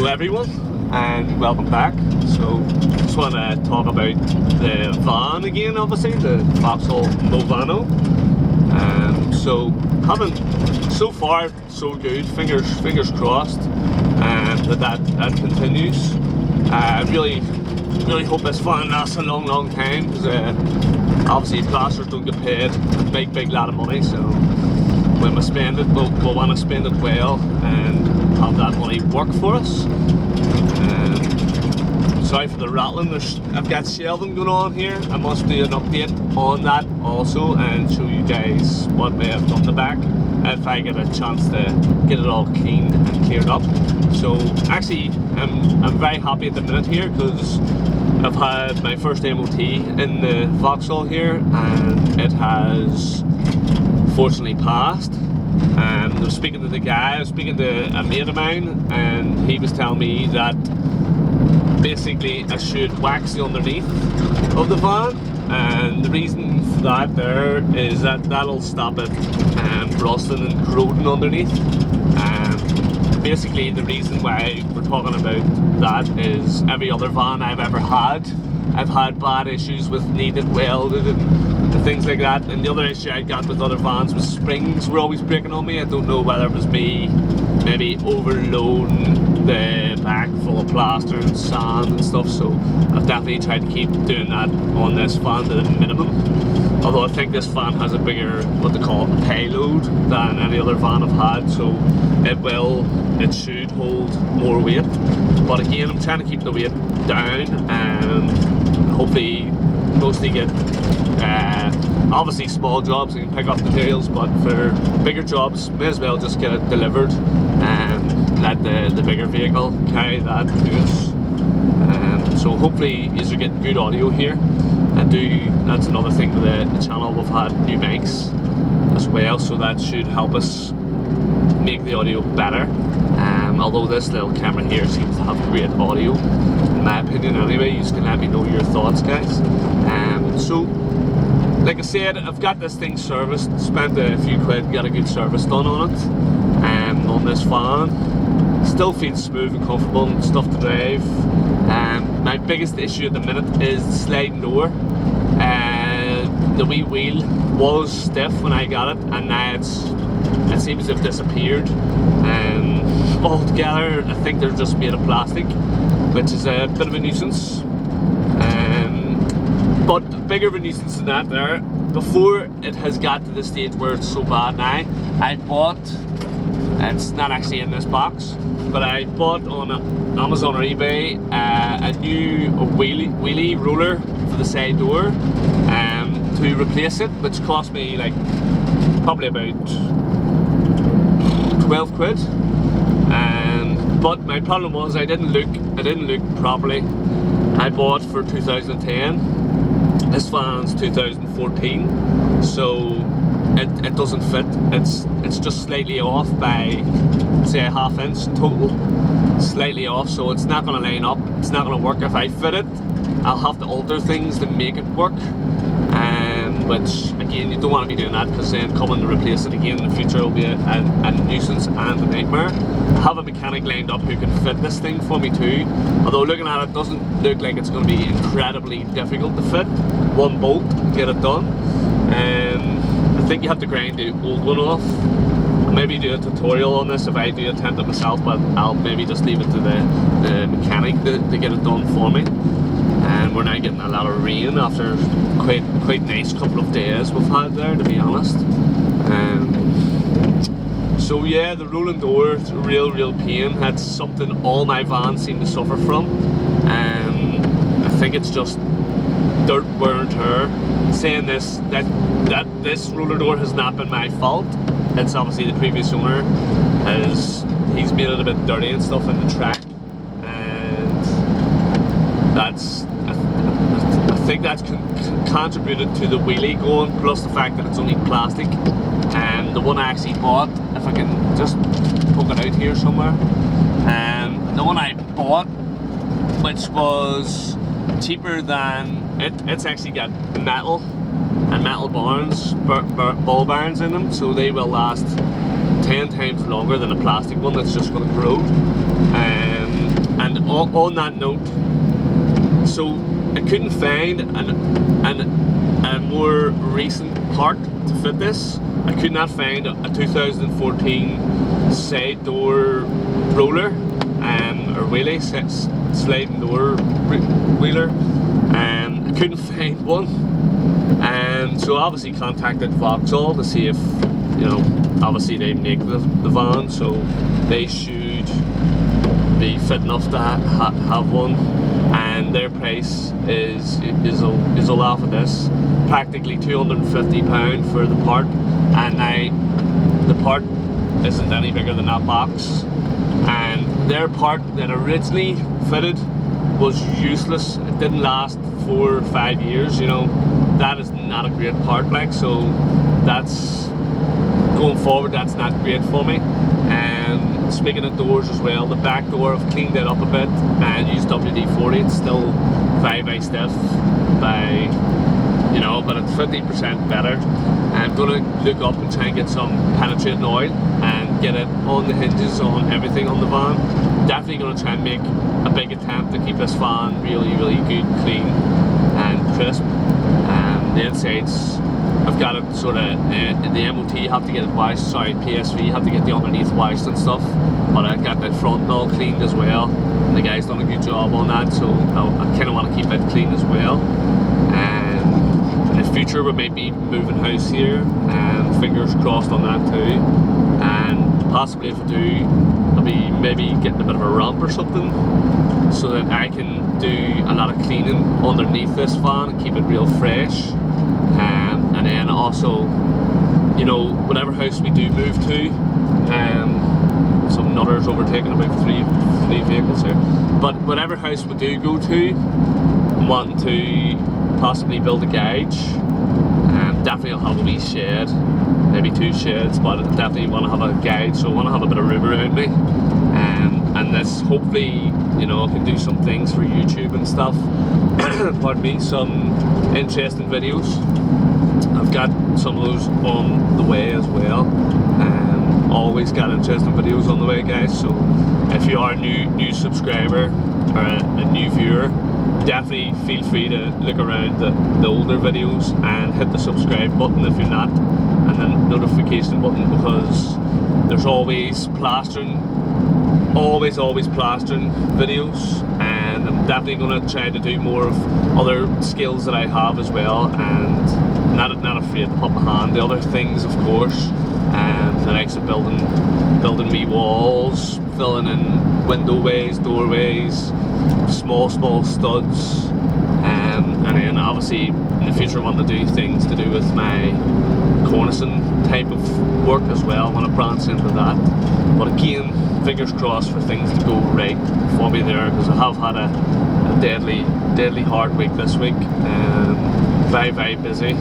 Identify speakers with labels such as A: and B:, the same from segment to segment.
A: Hello everyone and welcome back. So just want to talk about the van again, obviously the Vauxhall Movano. So far so good, fingers crossed, that continues. I really hope this van lasts a long time, because obviously plasters don't get paid a big lot of money, so when we spend it, we'll want to spend it well and have that money work for us. Sorry for the rattling, I've got shelving going on here. I must do an update on that also and show you guys what we have done the back if I get a chance to get it all cleaned and cleared up. So actually I'm very happy at the minute here, because I've had my first MOT in the Vauxhall here and it has fortunately passed. I was speaking to the guy, I was speaking to a mate of mine, and he was telling me that basically I should wax the underneath of the van, and the reason for that there is that that'll stop it rusting and corroding underneath. Basically the reason why we're talking about that is every other van I've ever had, I've had bad issues with needed welded and things like that. And the other issue I got with other vans was springs were always breaking on me. I don't know whether it was me maybe overloading the back full of plaster and sand and stuff, so I've definitely tried to keep doing that on this van to the minimum. Although I think this van has a bigger, what they call it, payload than any other van I've had, so it should hold more weight. But again, I'm trying to keep the weight down and hopefully mostly get obviously small jobs you can pick up materials, but for bigger jobs may as well just get it delivered and let the bigger vehicle carry that to us. So hopefully you're getting good audio here. That's another thing with the channel, we've had new mics as well, so that should help us make the audio better. Although this little camera here seems to have great audio, in my opinion anyway. You can let me know your thoughts, guys. So like I said, I've got this thing serviced, spent a few quid, got a good service done on it, on this van. Still feels smooth and comfortable and stuff to drive. My biggest issue at the minute is the sliding door. The wee wheel was stiff when I got it, and now it seems to have disappeared. Altogether, I think they're just made of plastic, which is a bit of a nuisance. But bigger of a nuisance than that there, before it has got to the stage where it's so bad now, I bought, it's not actually in this box, but I bought on Amazon or eBay a new wheelie roller for the side door to replace it, which cost me like probably about 12 quid. But my problem was I didn't look properly. I bought for 2010. This van's 2014, so it doesn't fit. It's just slightly off by, say, a half inch total, slightly off, so it's not going to line up. It's not going to work. If I fit it, I'll have to alter things to make it work, which again, you don't want to be doing that, because then coming to replace it again in the future will be a nuisance and a nightmare. I have a mechanic lined up who can fit this thing for me too, although looking at it doesn't look like it's going to be incredibly difficult to fit. One bolt, get it done. I think you have to grind the old one off. I'll maybe do a tutorial on this if I do attempt it myself, but I'll maybe just leave it to the mechanic to get it done for me. And we're now getting a lot of rain after quite nice couple of days we've had there, to be honest. So yeah, the rolling door is a real pain. That's something all my vans seem to suffer from. I think it's just dirt, wear and tear. Saying this, that this roller door has not been my fault. It's obviously the previous owner he's made it a bit dirty and stuff in the track, and I think that's contributed to the wheelie going, plus the fact that it's only plastic. And the one I actually bought, if I can just poke it out here somewhere, the one I bought, which was cheaper than it's actually got metal and metal ball bearings in them, so they will last 10 times longer than a plastic one that's just going to corrode. And on that note, so I couldn't find a more recent part to fit this. I could not find a 2014 side door roller or wheelie, sliding door wheeler. I couldn't find one, and so I obviously contacted Vauxhall to see if, you know, obviously they make the van, so they should be fit enough to have one, and their price is a laugh at this, practically £250 for the part, and the part isn't any bigger than that box, and their part that originally fitted was useless. It didn't last 4 or 5 years, you know. That is not a great part, like, so that's going forward, that's not great for me. And speaking of doors as well, the back door I've cleaned it up a bit and used WD-40. It's still very stiff by, you know, but it's 50% better. I'm going to look up and try and get some penetrating oil and get it on the hinges, on everything on the van. Definitely going to try and make a big attempt to keep this van really good, clean and crisp. The insides, I've got it sort of, the MOT have to get it washed, sorry, PSV have to get the underneath washed and stuff, but I got that front all cleaned as well. The guy's done a good job on that, so I kind of want to keep it clean as well. And in the future we might be moving house here, and fingers crossed on that too. And possibly if I do, I'll be maybe getting a bit of a ramp or something, so that I can do a lot of cleaning underneath this van and keep it real fresh. And then also, you know, whatever house we do move to, some nutters overtaking about three vehicles here, but whatever house we do go to, I'm wanting to possibly build a garage. Definitely I'll have a wee shed, maybe 2 sheds, but I definitely want to have a garage, so I want to have a bit of room around me. And this, hopefully, you know, I can do some things for YouTube and stuff. Pardon me, some interesting videos. I've got some of those on the way as well. Always got interesting videos on the way, guys. So if you are a new subscriber or a new viewer, definitely feel free to look around the older videos and hit the subscribe button if you're not, and then notification button, because there's always plastering, always plastering videos, and I'm definitely going to try to do more of other skills that I have as well, and not afraid to put my hand to other things, of course, and the likes of building me walls, filling in window ways, doorways, small studs, and then obviously in the future I want to do things to do with my cornicing type of work as well. I want to branch into that, but again, fingers crossed for things to go right for me there, because I have had a deadly hard week this week. Very busy.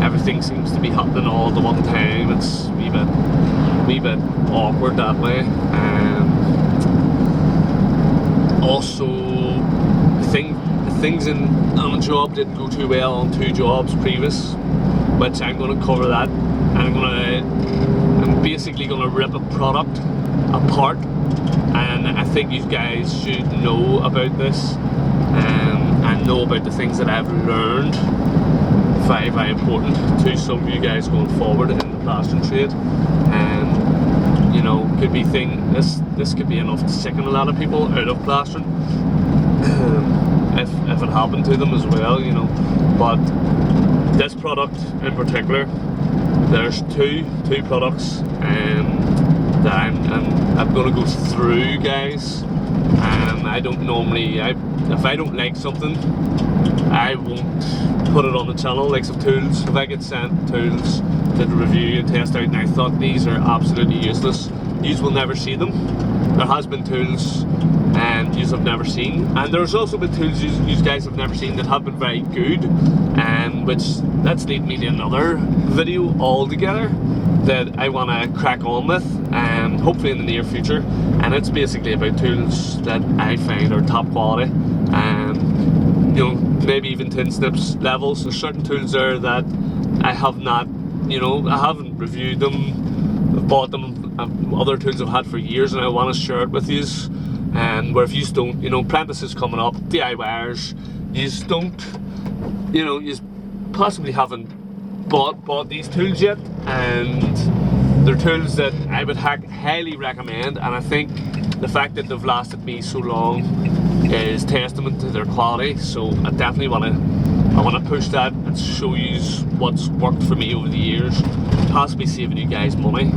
A: Everything seems to be happening all at the one time. It's a wee bit awkward that way. Also, things on a job didn't go too well on 2 jobs previous, which I'm going to cover that, and I'm basically going to rip a product apart, and I think you guys should know about this, and know about the things that I've learned. Very important to some of you guys going forward in the plastering trade, and you know, could be this could be enough to sicken a lot of people out of plastering if it happened to them as well, you know. But this product in particular, there's two products that I'm going to go through, guys. I don't normally, if I don't like something, I won't put it on the channel. Like some tools, if I get sent tools to review and test out and I thought these are absolutely useless, you will never see them. There has been tools and you have never seen, and there's also been tools you guys have never seen that have been very good, which that's lead me to another video altogether that I want to crack on with, hopefully in the near future, and it's basically about tools that I find are top quality, you know, maybe even tin snips levels. There's certain tools there that I have not, you know, I haven't reviewed them, I've bought them, other tools I've had for years, and I want to share it with you, And where if you don't, apprentices coming up, DIYers, you don't, you possibly haven't bought these tools yet, and they're tools that I would highly recommend. And I think the fact that they've lasted me so long is testament to their quality. So I definitely want to push that and show you what's worked for me over the years, possibly saving you guys money.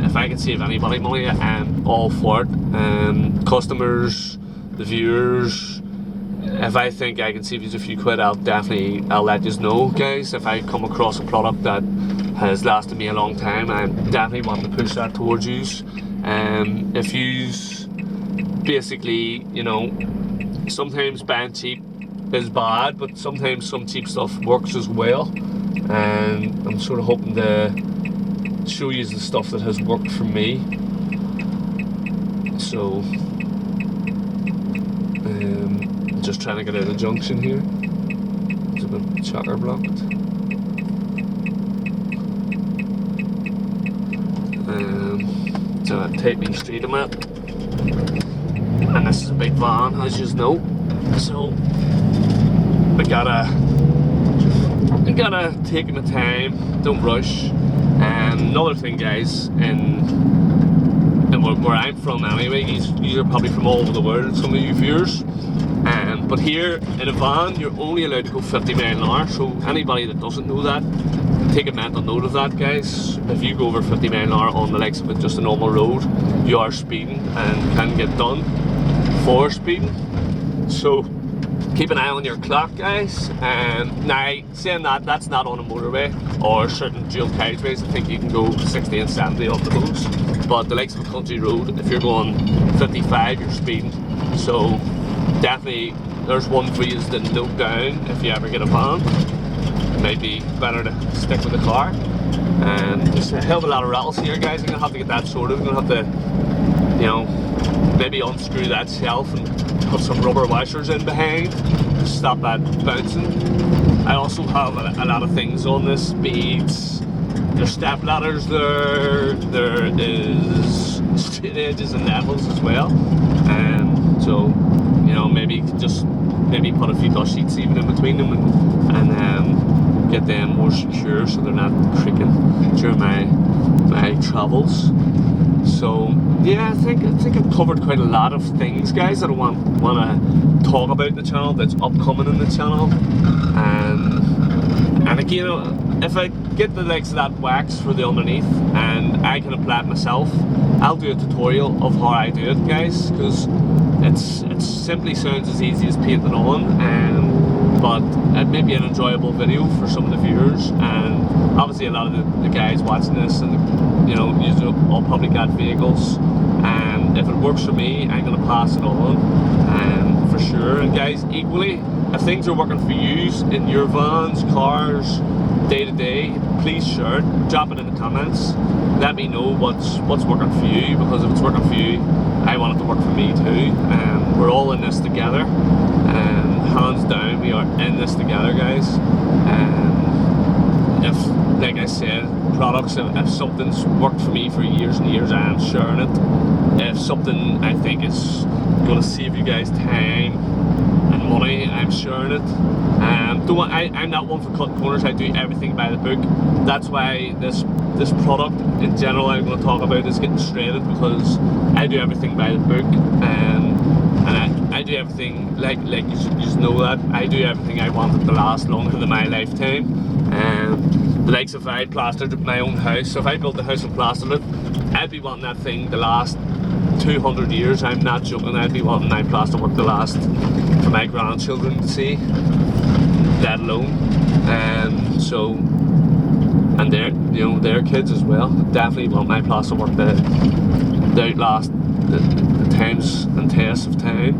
A: If I can save anybody money, I'm all for it. Customers, the viewers, if I think I can save you a few quid, I'll let you know, guys. If I come across a product that has lasted me a long time, I definitely want to push that towards you. If you basically, sometimes buying cheap is bad, but sometimes some cheap stuff works as well, and I'm sort of hoping to show you the stuff that has worked for me. So just trying to get out of the junction here. It's a bit chocker blocked. So a tightening street I'm at, and this is a big van, as you know. So we gotta take my time, don't rush. And another thing, guys, and where I'm from anyway, you are probably from all over the world, some of you viewers, but here in a van you're only allowed to go 50 miles an hour. So anybody that doesn't know that, take a mental note of that, guys. If you go over 50 miles an hour on the likes of just a normal road, you are speeding and can get done for speeding. So keep an eye on your clock, guys. Now, saying that, that's not on a motorway or certain dual carriageways. I think you can go 60 and 70 on the roads, but the likes of a country road, if you're going 55, you're speeding. So definitely there's one for you to note down if you ever get a van. It might be better to stick with the car. And there's a hell of a lot of rattles here, guys. I'm gonna have to get that sorted. I'm gonna have to, maybe unscrew that shelf and put some rubber washers in behind to stop that bouncing. I also have a lot of things on this, beads, there's step ladders there is straight edges and levels as well. And so, maybe put a few dust sheets even in between them and get them more secure so they're not creaking during my travels. So yeah, I think I've covered quite a lot of things, guys, that I want to talk about in the channel, that's upcoming in the channel. And again, if I get the likes of that wax for the underneath and I can apply it myself, I'll do a tutorial of how I do it, guys, because it simply sounds as easy as painting on, but it may be an enjoyable video for some of the viewers. And obviously a lot of the guys watching this, and all probably got vehicles, and if it works for me, I'm going to pass it on, for sure. And guys, equally, if things are working for you in your vans, cars, day to day, please share it, drop it in the comments, let me know what's working for you, because if it's working for you, I want it to work for me too. We're all in this together, and hands down we are in this together, guys. If, like I said, products, if something's worked for me for years and years, I am sharing it. If something I think is going to save you guys time and money, I'm sharing it. I'm not one for cutting corners. I do everything by the book. That's why this product in general I'm going to talk about is getting shredded, because I do everything by the book, and I do everything like you just know that I do everything I want it to last longer than my lifetime. The likes if I plastered my own house, so if I built a house and plastered it, I'd be wanting that thing to last 200 years. I'm not joking. I'd be wanting my plaster work to last for my grandchildren to see, let alone. And their kids as well. Definitely want my plaster work to outlast the times and tests of time.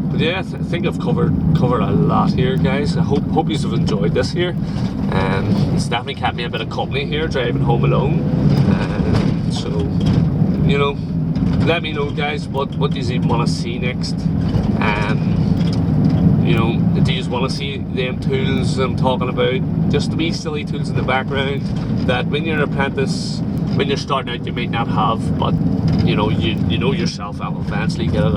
A: But yeah, I think I've covered a lot here, guys. I hope you have enjoyed this here. It's definitely kept me a bit of company here, driving home alone. So, let me know, guys, what do you even want to see next? Do you want to see them tools I'm talking about just the wee silly tools in the background that when you're an apprentice, when you're starting out, you might not have, but you know yourself, I'll eventually get it.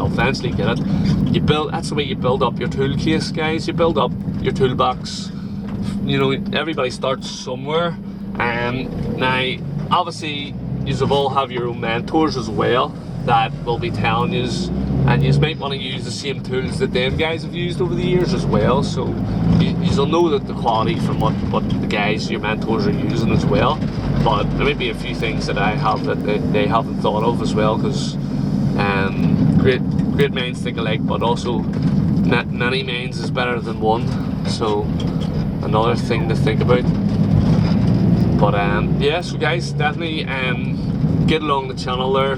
A: That's the way you build up your tool case, guys. You build up your toolbox. You know, everybody starts somewhere. Now, obviously, you all have your own mentors as well that will be telling you, and you might want to use the same tools that them guys have used over the years as well. So you'll know that the quality from what the guys, your mentors, are using as well. But there may be a few things that I have that they haven't thought of as well, because great minds think alike, but also many minds is better than one. So another thing to think about. But yeah, so guys, definitely get along the channel there,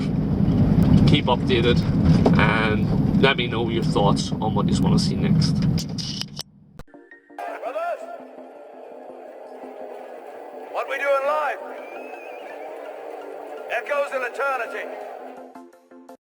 A: keep updated, and let me know your thoughts on what you want to see next.
B: Brothers, what we do in life echoes in eternity.